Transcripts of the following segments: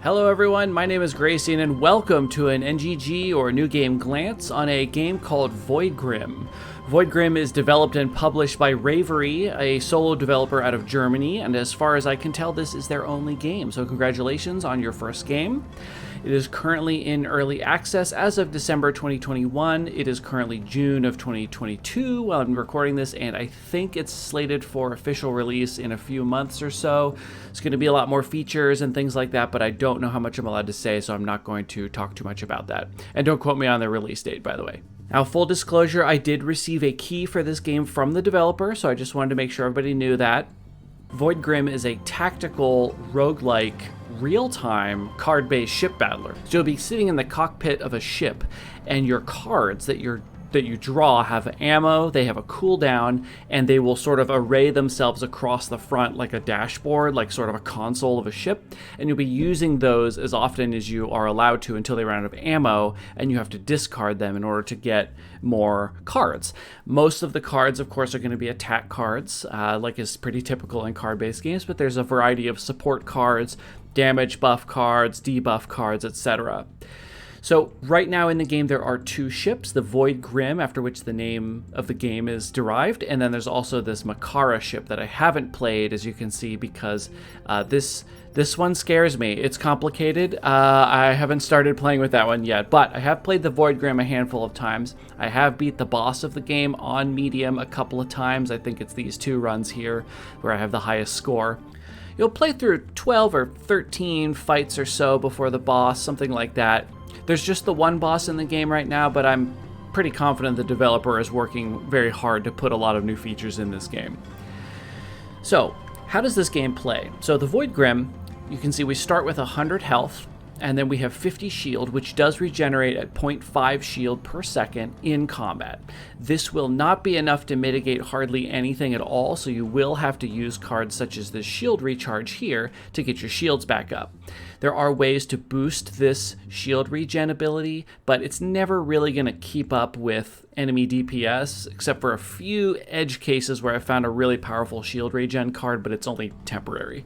Hello everyone, my name is Grayson and welcome to an NGG or New Game Glance on a game called Grimm. Grimm is developed and published by Ravery, a solo developer out of Germany, and as far as I can tell, this is their only game, so congratulations on your first game. It is currently in early access as of December 2021. It is currently June of 2022 while I'm recording this, and I think it's slated for official release in a few months or so. It's going to be a lot more features and things like that, but I don't know how much I'm allowed to say, so I'm not going to talk too much about that. And don't quote me on the release date, by the way. Now, full disclosure, I did receive a key for this game from the developer, so I just wanted to make sure everybody knew that. Grimm is a tactical, roguelike, real-time, card-based ship battler. So you'll be sitting in the cockpit of a ship, and your cards that you draw have ammo, they have a cooldown, and they will sort of array themselves across the front like a dashboard, like sort of a console of a ship, and you'll be using those as often as you are allowed to until they run out of ammo, and you have to discard them in order to get more cards. Most of the cards, of course, are going to be attack cards, like is pretty typical in card-based games, but there's a variety of support cards, damage buff cards, debuff cards, etc. So right now in the game there are two ships, the Grimm, after which the name of the game is derived, and then there's also this Makara ship that I haven't played, as you can see, because this one scares me. It's complicated. I haven't started playing with that one yet, but I have played the Grimm a handful of times. I have beat the boss of the game on medium a couple of times. I think it's these two runs here where I have the highest score. You'll play through 12 or 13 fights or so before the boss, something like that. There's just the one boss in the game right now, but I'm pretty confident the developer is working very hard to put a lot of new features in this game. So, how does this game play? So the Grimm, you can see we start with 100 health, and then we have 50 shield, which does regenerate at 0.5 shield per second in combat. This will not be enough to mitigate hardly anything at all, so you will have to use cards such as this shield recharge here to get your shields back up. There are ways to boost this shield regen ability, but it's never really going to keep up with enemy DPS, except for a few edge cases where I found a really powerful shield regen card, but it's only temporary.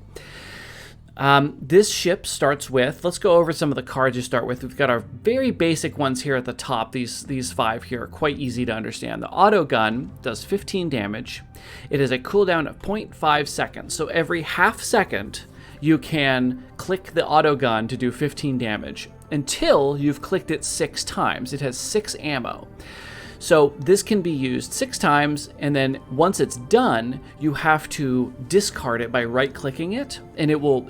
This ship starts with, let's go over some of the cards you start with. We've got our very basic ones here at the top. These five here are quite easy to understand. The auto gun does 15 damage. It has a cooldown of 0.5 seconds. So every half second, you can click the auto gun to do 15 damage until you've clicked it 6 times. It has 6 ammo. So this can be used 6 times, and then once it's done, you have to discard it by right-clicking it, and it will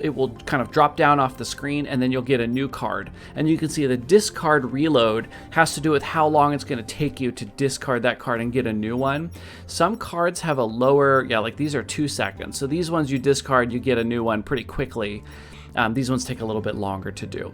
kind of drop down off the screen, and then you'll get a new card. And you can see the discard reload has to do with how long it's going to take you to discard that card and get a new one. Some cards have a lower, like these are 2 seconds. So these ones you discard, you get a new one pretty quickly. These ones take a little bit longer to do.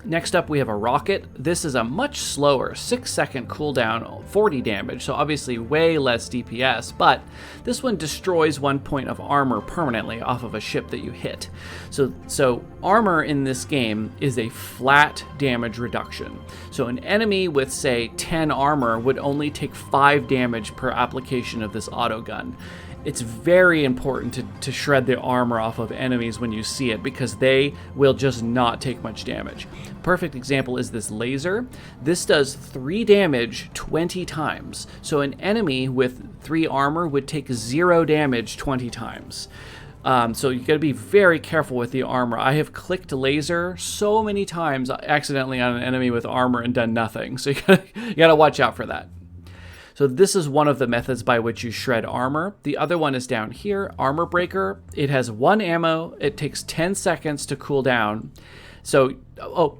Next up, we have a rocket. This is a much slower 6-second cooldown, 40 damage, so obviously way less DPS, but this one destroys 1 point of armor permanently off of a ship that you hit. So armor in this game is a flat damage reduction. So an enemy with, say, 10 armor would only take 5 damage per application of this auto gun. It's very important to shred the armor off of enemies when you see it, because they will just not take much damage. Perfect example is this laser. This does 3 damage 20 times. So an enemy with 3 armor would take 0 damage 20 times. So you gotta be very careful with the armor. I have clicked laser so many times accidentally on an enemy with armor and done nothing. So you gotta watch out for that. So this is one of the methods by which you shred armor. The other one is down here, Armor Breaker. It has 1 ammo. It takes 10 seconds to cool down. So,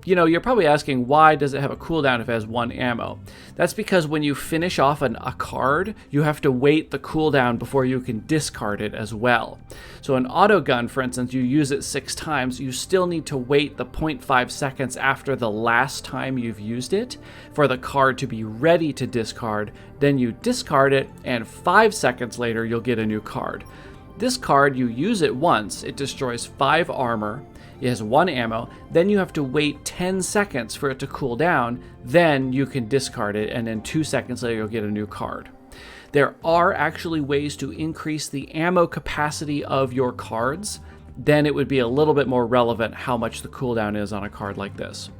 you're probably asking, why does it have a cooldown if it has 1 ammo? That's because when you finish off a card, you have to wait the cooldown before you can discard it as well. So an auto gun, for instance, you use it 6 times, you still need to wait the 0.5 seconds after the last time you've used it for the card to be ready to discard. Then you discard it, and 5 seconds later, you'll get a new card. This card, you use it once, it destroys 5 armor, it has 1 ammo, then you have to wait 10 seconds for it to cool down, then you can discard it, and then 2 seconds later you'll get a new card. There are actually ways to increase the ammo capacity of your cards. then it would be a little bit more relevant how much the cooldown is on a card like this.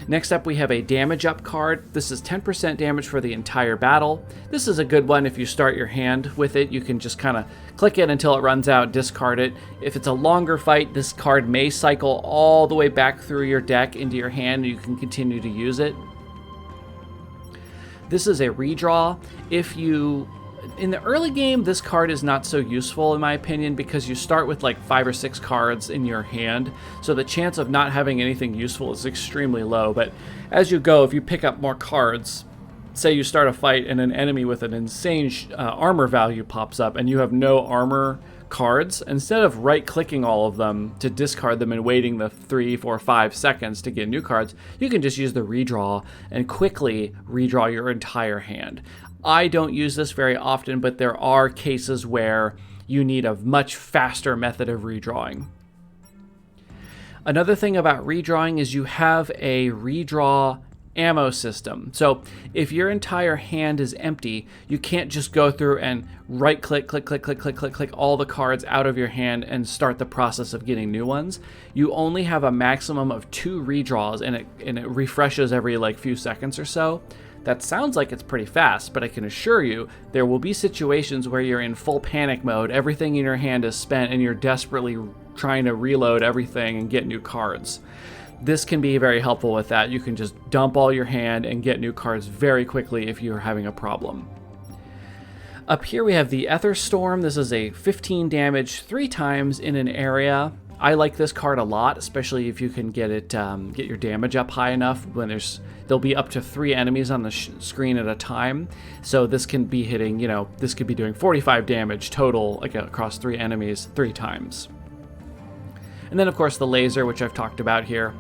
Next up, we have a damage up card. This is 10% damage for the entire battle. This is a good one if you start your hand with it. You can just kind of click it until it runs out, discard it. If it's a longer fight, this card may cycle all the way back through your deck into your hand, and you can continue to use it. This is a redraw. In the early game, this card is not so useful in my opinion because you start with like 5 or 6 cards in your hand, so the chance of not having anything useful is extremely low. But as you go, if you pick up more cards, say you start a fight and an enemy with an insane armor value pops up and you have no armor cards, instead of right-clicking all of them to discard them and waiting the 3, 4, 5 seconds to get new cards, you can just use the redraw and quickly redraw your entire hand. I don't use this very often, but there are cases where you need a much faster method of redrawing. Another thing about redrawing is you have a redraw ammo system. So if your entire hand is empty, you can't just go through and right click, click all the cards out of your hand and start the process of getting new ones. You only have a maximum of 2 redraws, and it refreshes every like few seconds or so. That sounds like it's pretty fast, but I can assure you there will be situations where you're in full panic mode, everything in your hand is spent, and you're desperately trying to reload everything and get new cards. This can be very helpful with that. You can just dump all your hand and get new cards very quickly if you're having a problem. Up here we have the Ether Storm. This is a 15 damage 3 times in an area. I like this card a lot, especially if you can get your damage up high enough when there'll be up to 3 enemies on the screen at a time. So this can be hitting, this could be doing 45 damage total, like across 3 enemies 3 times. And then of course the laser, which I've talked about here.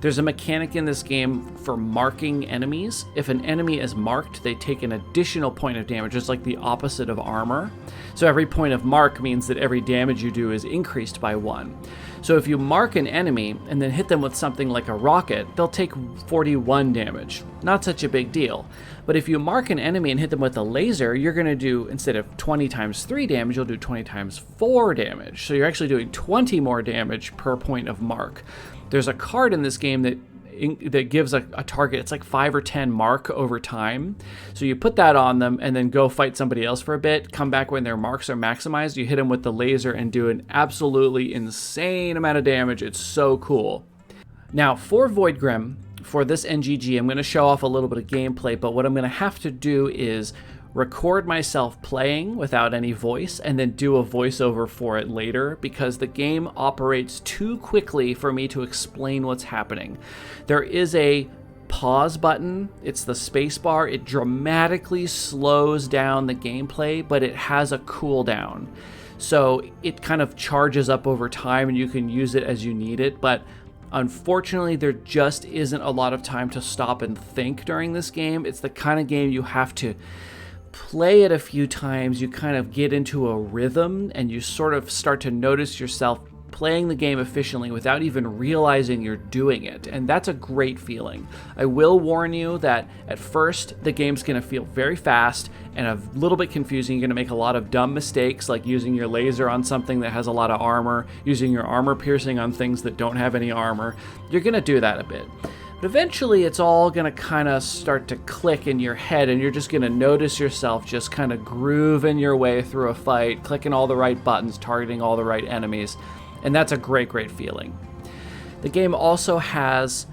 There's a mechanic in this game for marking enemies. If an enemy is marked, they take an additional point of damage. It's like the opposite of armor. So every point of mark means that every damage you do is increased by 1. So if you mark an enemy and then hit them with something like a rocket, they'll take 41 damage. Not such a big deal. But if you mark an enemy and hit them with a laser, you're going to do, instead of 20 times 3 damage, you'll do 20 times 4 damage. So you're actually doing 20 more damage per point of mark. There's a card in this game that gives a target. It's like 5 or 10 mark over time. So you put that on them and then go fight somebody else for a bit, come back when their marks are maximized, you hit them with the laser and do an absolutely insane amount of damage. It's so cool. Now for Void Grimm, for this NGG, I'm going to show off a little bit of gameplay, but what I'm going to have to do is record myself playing without any voice and then do a voiceover for it later, because the game operates too quickly for me to explain what's happening. There is a pause button. It's the space bar. It dramatically slows down the gameplay, but it has a cooldown. So it kind of charges up over time and you can use it as you need it, but unfortunately, there just isn't a lot of time to stop and think during this game. It's the kind of game you have to play it a few times, you kind of get into a rhythm and you sort of start to notice yourself playing the game efficiently without even realizing you're doing it, and that's a great feeling. I will warn you that at first the game's going to feel very fast and a little bit confusing. You're going to make a lot of dumb mistakes, like using your laser on something that has a lot of armor, using your armor piercing on things that don't have any armor. You're going to do that a bit. But eventually it's all going to kind of start to click in your head, and you're just going to notice yourself just kind of grooving your way through a fight, clicking all the right buttons, targeting all the right enemies, and that's a great, great feeling. The game also has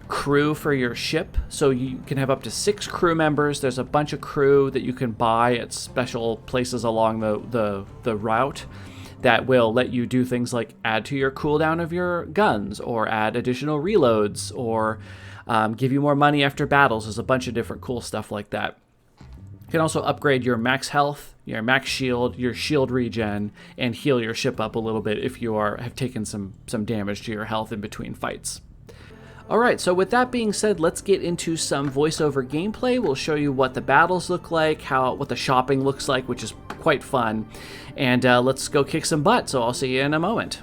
crew for your ship, so you can have up to 6 crew members. There's a bunch of crew that you can buy at special places along the route that will let you do things like add to your cooldown of your guns, or add additional reloads, or give you more money after battles. There's a bunch of different cool stuff like that. You can also upgrade your max health, your max shield, your shield regen, and heal your ship up a little bit if you have taken some damage to your health in between fights. Alright, so with that being said, let's get into some voiceover gameplay. We'll show you what the battles look like, what the shopping looks like, which is quite fun, and let's go kick some butt, so I'll see you in a moment.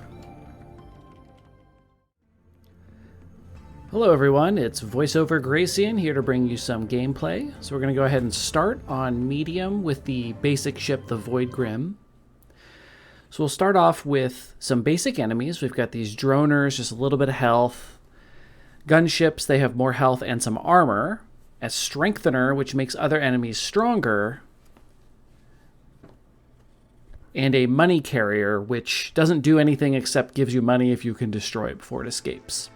Hello everyone, it's VoiceOver Gracian here to bring you some gameplay. So we're going to go ahead and start on medium with the basic ship, the Void Grimm. So we'll start off with some basic enemies. We've got these droners, just a little bit of health. Gunships, they have more health and some armor. A strengthener, which makes other enemies stronger. And a money carrier, which doesn't do anything except gives you money if you can destroy it before it escapes.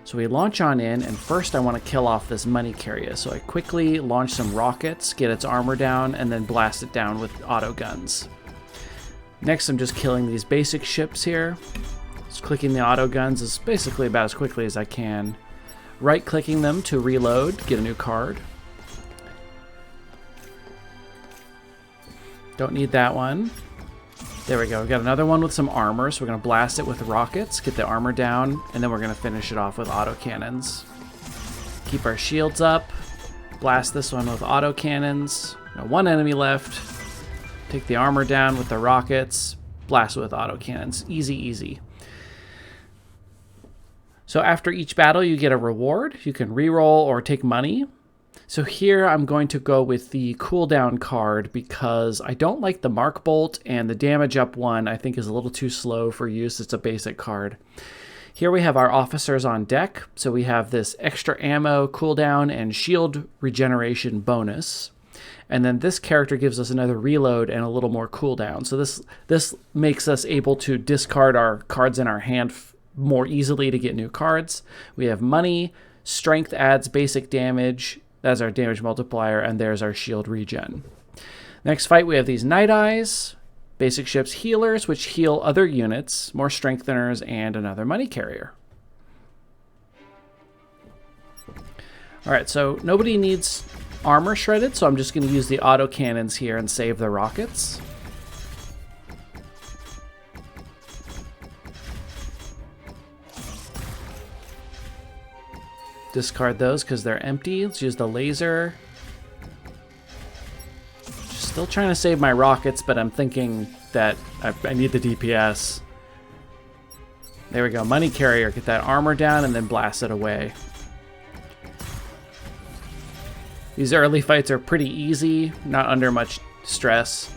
So we launch on in, and first I want to kill off this money carrier. So I quickly launch some rockets, get its armor down, and then blast it down with auto guns. Next, I'm just killing these basic ships here. Just clicking the auto guns is basically about as quickly as I can. Right-clicking them to reload, get a new card. Don't need that one. There we go. We've got another one with some armor, so we're going to blast it with rockets, get the armor down, and then we're going to finish it off with autocannons. Keep our shields up. Blast this one with autocannons. Got one enemy left. Take the armor down with the rockets. Blast it with autocannons. Easy, easy. So after each battle, you get a reward. You can reroll or take money. So here I'm going to go with the cooldown card because I don't like the Mark Bolt, and the damage up one I think is a little too slow for use. It's a basic card. Here we have our officers on deck. So we have this extra ammo cooldown and shield regeneration bonus. And then this character gives us another reload and a little more cooldown. So this makes us able to discard our cards in our hand more easily to get new cards. We have money, strength adds basic damage. That's our damage multiplier, and there's our shield regen. Next fight, we have these Night Eyes, basic ships healers, which heal other units, more strengtheners, and another money carrier. All right, so nobody needs armor shredded, so I'm just going to use the auto cannons here and save the rockets. Discard those because they're empty. Let's use the laser. Just still trying to save my rockets, but I'm thinking that I need the DPS. There we go. Money carrier. Get that armor down and then blast it away. These early fights are pretty easy, not under much stress.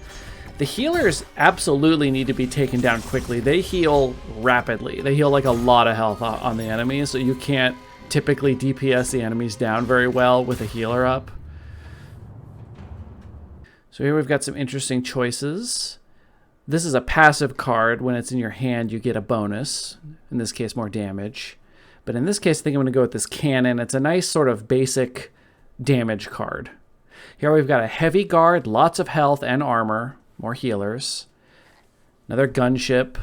The healers absolutely need to be taken down quickly. They heal rapidly. They heal like a lot of health on the enemies, so you can't typically DPS the enemies down very well with a healer up. So here we've got some interesting choices. This is a passive card. When it's in your hand, you get a bonus. In this case, more damage. But in this case, I think I'm going to go with this cannon. It's a nice sort of basic damage card. Here we've got a heavy guard, lots of health and armor, more healers. Another gunship.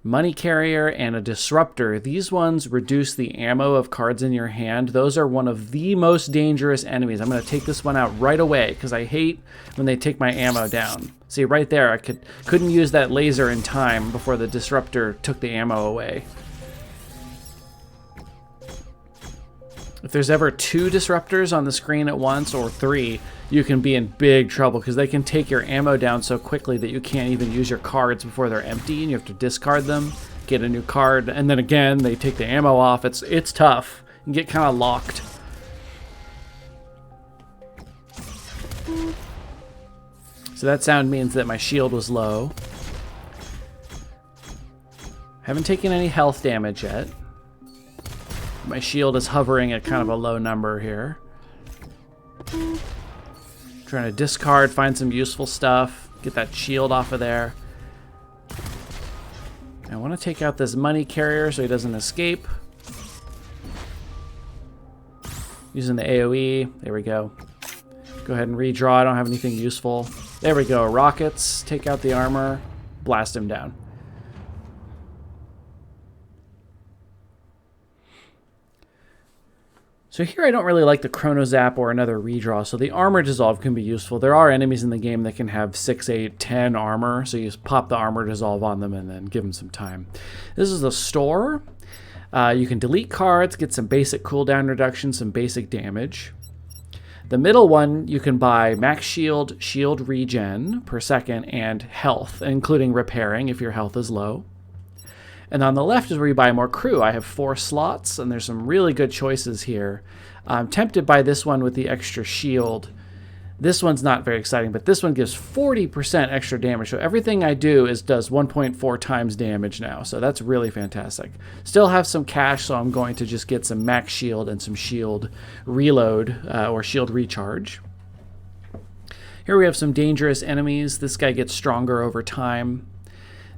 Money carrier and a disruptor. These ones reduce the ammo of cards in your hand. Those are one of the most dangerous enemies. I'm going to take this one out right away because I hate when they take my ammo down. See, right there, I couldn't use that laser in time before the disruptor took the ammo away. If there's ever 2 disruptors on the screen at once, or 3, you can be in big trouble because they can take your ammo down so quickly that you can't even use your cards before they're empty, and you have to discard them, get a new card, and then again, they take the ammo off. It's tough. You can get kind of locked. So that sound means that my shield was low. Haven't taken any health damage yet. My shield is hovering at kind of a low number here. Trying to discard, find some useful stuff, get that shield off of there. I want to take out this money carrier so he doesn't escape. Using the AoE. There we go. Go ahead and redraw. I don't have anything useful. There we go. Rockets. Take out the armor. Blast him down. So here I don't really like the Chrono Zap or another redraw, so the Armor Dissolve can be useful. There are enemies in the game that can have 6, 8, 10 armor, so you just pop the Armor Dissolve on them and then give them some time. This is the store. You can delete cards, get some basic cooldown reduction, some basic damage. The middle one, you can buy max shield, shield regen per second, and health, including repairing if your health is low. And on the left is where you buy more crew. I have 4 slots, and there's some really good choices here. I'm tempted by this one with the extra shield. This one's not very exciting, but this one gives 40% extra damage. So everything I do does 1.4 times damage now. So that's really fantastic. Still have some cash, so I'm going to just get some max shield and some shield reload or shield recharge. Here we have some dangerous enemies. This guy gets stronger over time.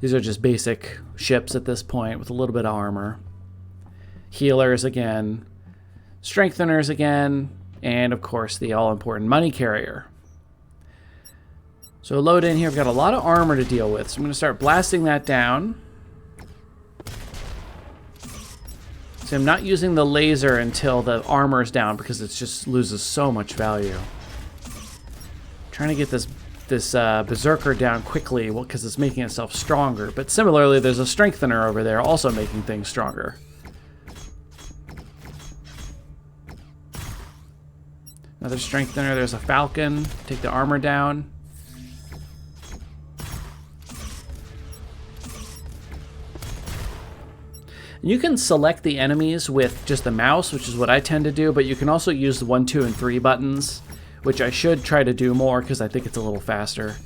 These are just basic ships at this point with a little bit of armor. Healers again. Strengtheners again. And, of course, the all-important money carrier. So load in here. I've got a lot of armor to deal with. So I'm going to start blasting that down. So I'm not using the laser until the armor is down because it just loses so much value. Trying to get this berserker down quickly because it's making itself stronger. But similarly, there's a strengthener over there also making things stronger. Another strengthener. There's a falcon. Take the armor down. You can select the enemies with just the mouse, which is what I tend to do, but you can also use the 1, 2, and 3 buttons, which I should try to do more because I think it's a little faster.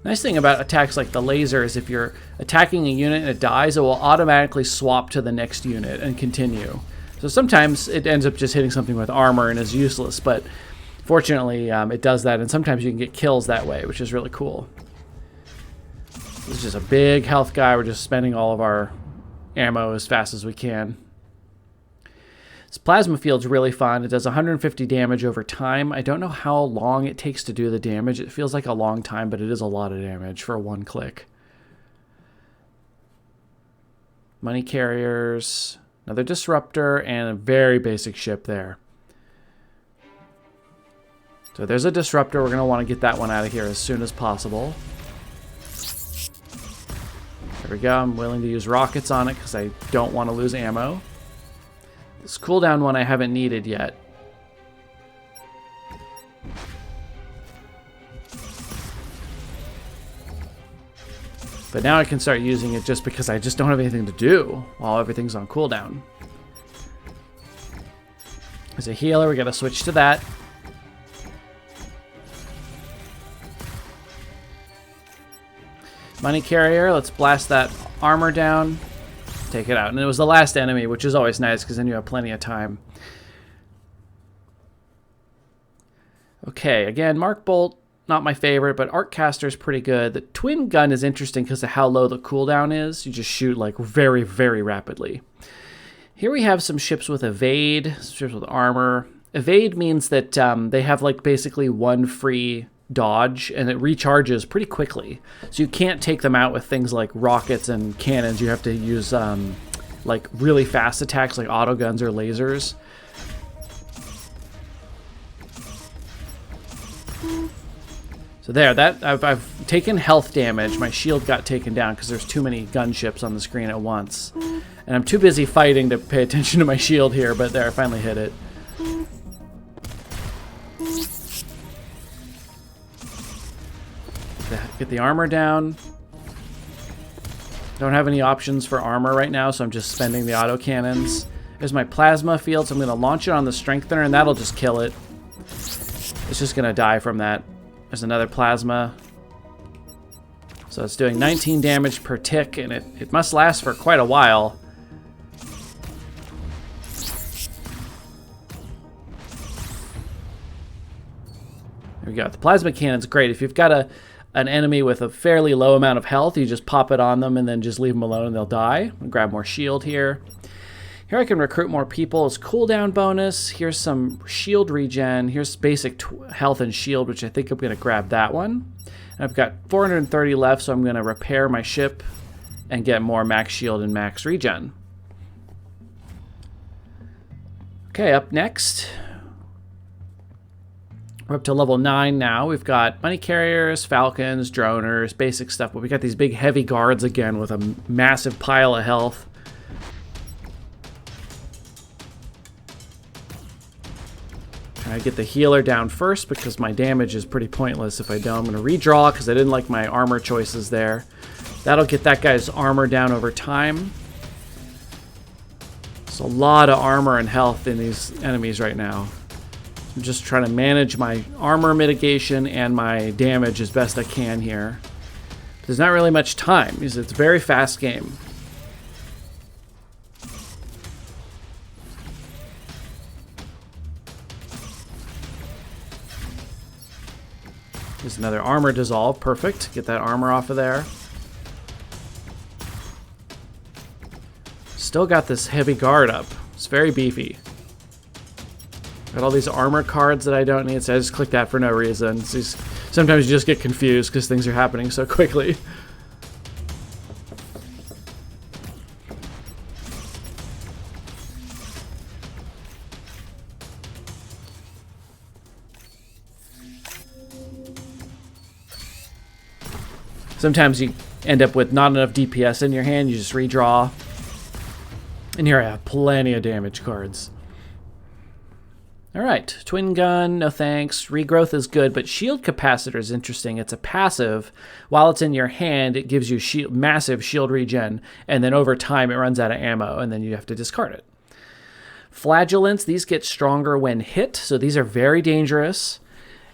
Nice thing about attacks like the laser is if you're attacking a unit and it dies, it will automatically swap to the next unit and continue. So sometimes it ends up just hitting something with armor and is useless, but fortunately it does that, and sometimes you can get kills that way, which is really cool. This is just a big health guy. We're just spending all of our ammo as fast as we can. This plasma field's really fun. It does 150 damage over time. I don't know how long it takes to do the damage. It feels like a long time, but it is a lot of damage for one click. Money carriers, another disruptor, and a very basic ship there. So there's a disruptor. We're going to want to get that one out of here as soon as possible. There we go. I'm willing to use rockets on it because I don't want to lose ammo. This cooldown one I haven't needed yet. But now I can start using it just because I just don't have anything to do while everything's on cooldown. As a healer, we got to switch to that. Money carrier, let's blast that armor down. Take it out. And it was the last enemy, which is always nice because then you have plenty of time. Okay, again, Mark Bolt, not my favorite, but Arccaster is pretty good. The twin gun is interesting because of how low the cooldown is. You just shoot like very, very rapidly. Here we have some ships with evade, ships with armor. Evade means that they have like basically one free dodge and it recharges pretty quickly, so you can't take them out with things like rockets and cannons. You have to use like really fast attacks like auto guns or lasers. So there, that I've taken health damage. My shield got taken down because there's too many gunships on the screen at once, and I'm too busy fighting to pay attention to my shield here. But there, I finally hit it. Get the armor down. Don't have any options for armor right now, so I'm just spending the auto cannons. There's my plasma field, so I'm going to launch it on the strengthener, and that'll just kill it. It's just going to die from that. There's another plasma. So it's doing 19 damage per tick, and it must last for quite a while. There we go. The plasma cannon's great. If you've got an enemy with a fairly low amount of health, you just pop it on them and then just leave them alone and they'll die. I'll grab more shield here. Here I can recruit more people as cooldown bonus. Here's some shield regen. Here's basic health and shield, which I think I'm going to grab that one. And I've got 430 left, so I'm going to repair my ship and get more max shield and max regen. Okay, up next, we're up to level 9 now. We've got money carriers, falcons, droners, basic stuff, but we got these big heavy guards again with a massive pile of health. I get the healer down first because my damage is pretty pointless if I don't. I'm going to redraw because I didn't like my armor choices there. That'll get that guy's armor down over time. There's a lot of armor and health in these enemies right now. I'm just trying to manage my armor mitigation and my damage as best I can here. There's not really much time, because it's a very fast game. There's another armor dissolve. Perfect. Get that armor off of there. Still got this heavy guard up. It's very beefy. Got all these armor cards that I don't need, so I just click that for no reason. Sometimes you just get confused because things are happening so quickly. Sometimes you end up with not enough DPS in your hand, you just redraw. And here I have plenty of damage cards. Alright, twin gun, no thanks. Regrowth is good, but shield capacitor is interesting. It's a passive. While it's in your hand, it gives you massive shield regen, and then over time it runs out of ammo, and then you have to discard it. Flagellants, these get stronger when hit, so these are very dangerous.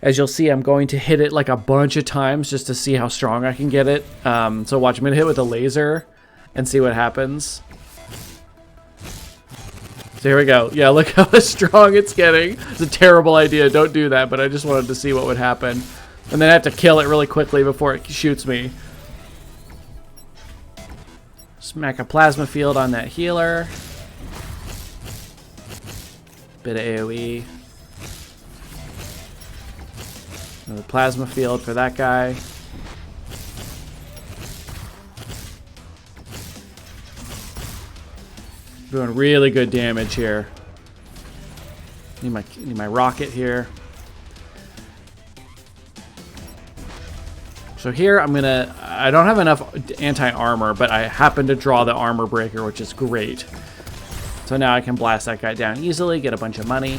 As you'll see, I'm going to hit it like a bunch of times just to see how strong I can get it. So watch, I'm going to hit with a laser and see what happens. So here we go. Yeah, look how strong it's getting. It's a terrible idea. Don't do that, but I just wanted to see what would happen. And then I have to kill it really quickly before it shoots me. Smack a plasma field on that healer. Bit of AoE. Another plasma field for that guy. Doing really good damage here. Need my rocket here. So here I don't have enough anti-armor, but I happen to draw the armor breaker, which is great. So now I can blast that guy down easily, get a bunch of money.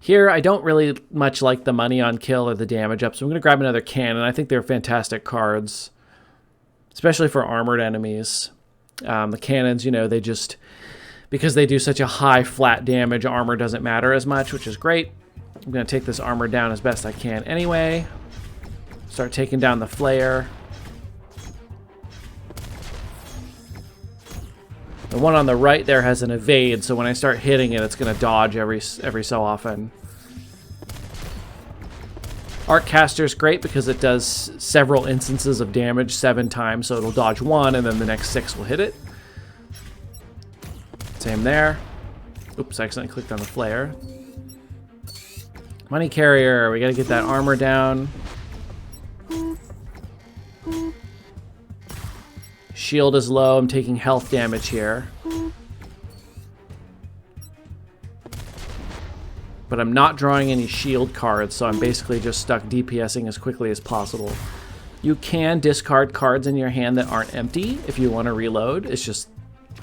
Here, I don't really much like the money on kill or the damage up, so I'm going to grab another cannon. I think they're fantastic cards, especially for armored enemies. The cannons, you know, they just, because they do such a high flat damage, armor doesn't matter as much, which is great. I'm going to take this armor down as best I can anyway. Start taking down the flare. The one on the right there has an evade, so when I start hitting it, it's going to dodge every so often. Arccaster's great because it does several instances of damage 7 times, so it'll dodge 1, and then the next 6 will hit it. Same there. Oops, I accidentally clicked on the flare. Money carrier, we got to get that armor down. Shield is low, I'm taking health damage here. But I'm not drawing any shield cards, so I'm basically just stuck DPSing as quickly as possible. You can discard cards in your hand that aren't empty if you want to reload. It's just,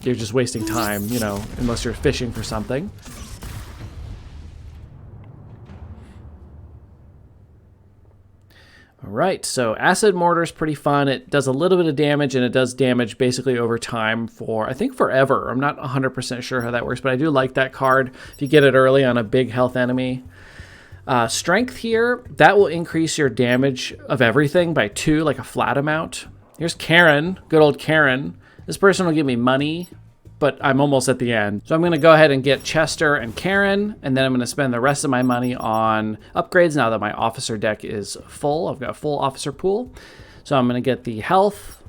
you're just wasting time, you know, unless you're fishing for something. Alright, so Acid Mortar is pretty fun. It does a little bit of damage, and it does damage basically over time for, I think, forever. I'm not 100% sure how that works, but I do like that card if you get it early on a big health enemy. Strength here, that will increase your damage of everything by 2, like a flat amount. Here's Karen, good old Karen. This person will give me money, but I'm almost at the end. So I'm going to go ahead and get Chester and Karen, and then I'm going to spend the rest of my money on upgrades now that my officer deck is full. I've got a full officer pool. So I'm going to get the health,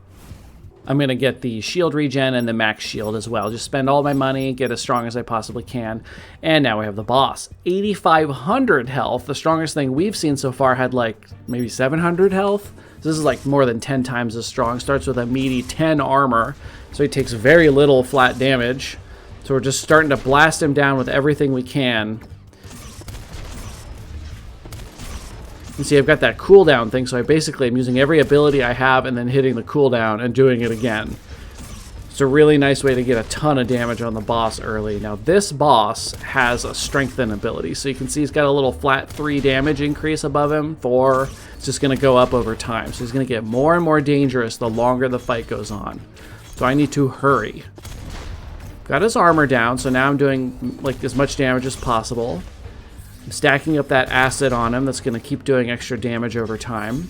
I'm going to get the shield regen, and the max shield as well. Just spend all my money, get as strong as I possibly can. And now we have the boss. 8,500 health. The strongest thing we've seen so far had like maybe 700 health. This is like more than 10 times as strong. Starts with a meaty 10 armor. So he takes very little flat damage. So we're just starting to blast him down with everything we can. You see, I've got that cooldown thing, so I basically am using every ability I have and then hitting the cooldown and doing it again. It's a really nice way to get a ton of damage on the boss early. Now this boss has a strengthen ability, so you can see he's got a little flat 3 damage increase above him. 4, it's just going to go up over time. So he's going to get more and more dangerous the longer the fight goes on. So I need to hurry. Got his armor down, so now I'm doing like as much damage as possible. I'm stacking up that acid on him that's going to keep doing extra damage over time.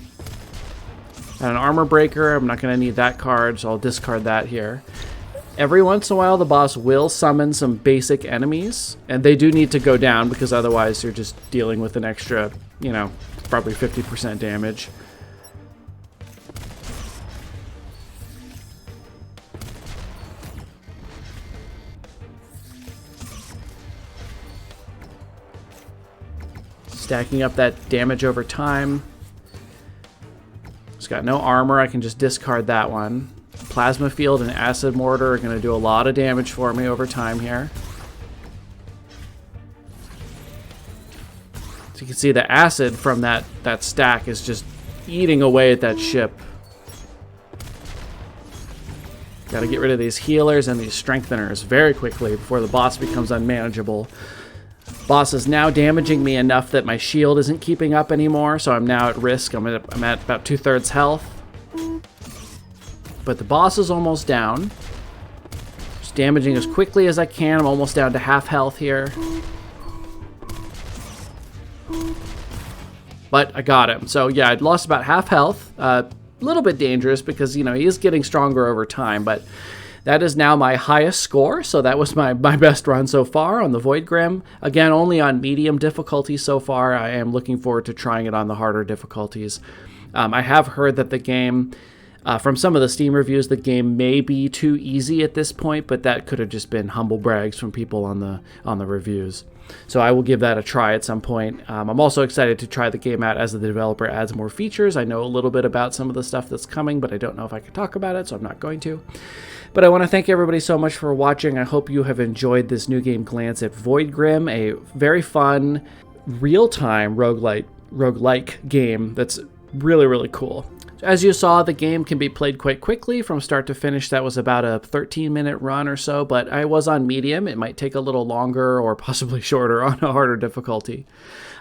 And an armor breaker, I'm not going to need that card, so I'll discard that here. Every once in a while, the boss will summon some basic enemies, and they do need to go down because otherwise you're just dealing with an extra, you know, probably 50% damage. Stacking up that damage over time. It's got no armor, I can just discard that one. Plasma Field and Acid Mortar are going to do a lot of damage for me over time here. So you can see the acid from that stack is just eating away at that ship. Got to get rid of these healers and these strengtheners very quickly before the boss becomes unmanageable. Boss is now damaging me enough that my shield isn't keeping up anymore, so I'm now at risk. I'm at about 2/3 health. But the boss is almost down. Just damaging as quickly as I can. I'm almost down to half health here. But I got him. So yeah, I'd lost about half health. A little bit dangerous because, you know, he is getting stronger over time, but that is now my highest score, so that was my best run so far on the Void Grimm. Again, only on medium difficulty so far. I am looking forward to trying it on the harder difficulties. I have heard that the game, from some of the Steam reviews, the game may be too easy at this point, but that could have just been humble brags from people on the reviews. So I will give that a try at some point. I'm also excited to try the game out as the developer adds more features. I know a little bit about some of the stuff that's coming, but I don't know if I can talk about it, so I'm not going to. But I want to thank everybody so much for watching. I hope you have enjoyed this new game glance at Void Grimm, a very fun, real-time roguelike game that's really, really cool. As you saw, the game can be played quite quickly from start to finish. That was about a 13-minute run or so, but I was on medium. It might take a little longer or possibly shorter on a harder difficulty.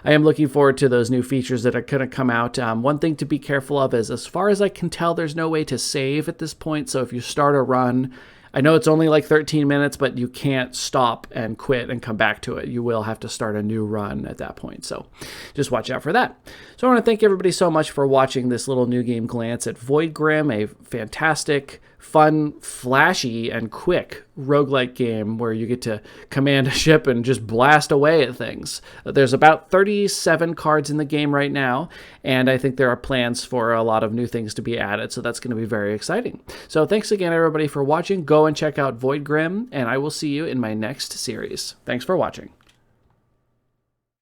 I am looking forward to those new features that are going to come out. One thing to be careful of is, as far as I can tell, there's no way to save at this point. So if you start a run, I know it's only like 13 minutes, but you can't stop and quit and come back to it. You will have to start a new run at that point. So just watch out for that. So I want to thank everybody so much for watching this little new game glance at Void Grimm, a fantastic, fun, flashy, and quick roguelike game where you get to command a ship and just blast away at things. There's about 37 cards in the game right now, and I think there are plans for a lot of new things to be added, so that's going to be very exciting. So thanks again, everybody, for watching. Go and check out Void Grimm, and I will see you in my next series. Thanks for watching.